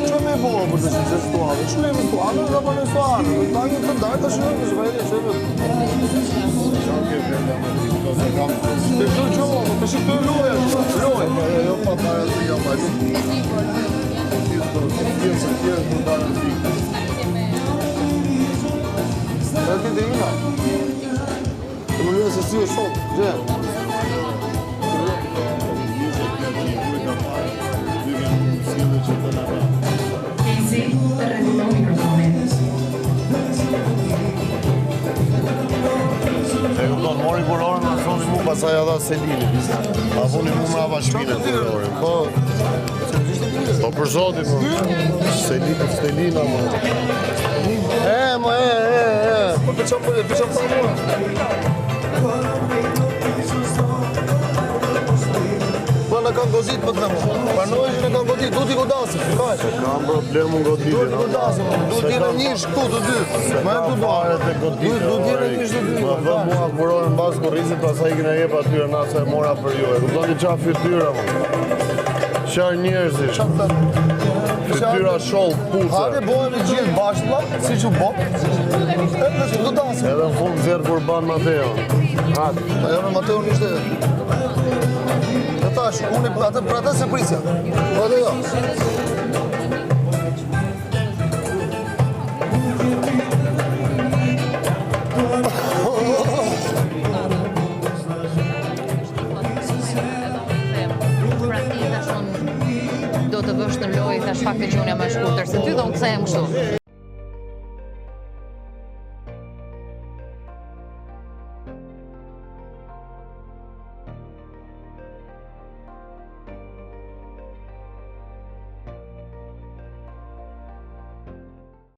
Që me bova për të që që stuave? Që me stuave, dhe për në stuave? Ta një të dajtë të shërë, që vajle, që me... Të shërë gjohë, të shërë të loja, loja. Jo pa pare të jam bajtë. E ti të ima. Të më lëve se si o sot, gje. Casey, të rregullon mikrofonin. E këpëton, mori kurorën, në thoni mu pasaj adha Selini. A thoni mu mrava shpine kurorën. Po për zotin, Selina, më. Më. Po të qamë për mua. Po në kanë gozit për të në mu. Parnoj që në kanë gozit, du t'i godasim. Kam problem në goditin. Du t'i godasim, du t'i në njësh këtu të dy. Ma e ku fare të goditin. Du t'i në njësh të dy. Më dhe mua kurorën basë kurrizit, pasaj i kina jep atyre nasa e mora për ju. E këpëtoni qa fytyra, më. Qarë njerëzish. Fytyra sholl, puse. Hajde bojmë i gjithë bashkëla, si që bo. E të godasim. Edhe në fund zerë Kurban Mateo. Atë. A jo në Mateo një shte. Në tash, unë atë për atë se prisja. Po dhe jo. Do të vësh në lojë tash fakti që unë jam më shkurtër se ty dhe unë kthehem kështu.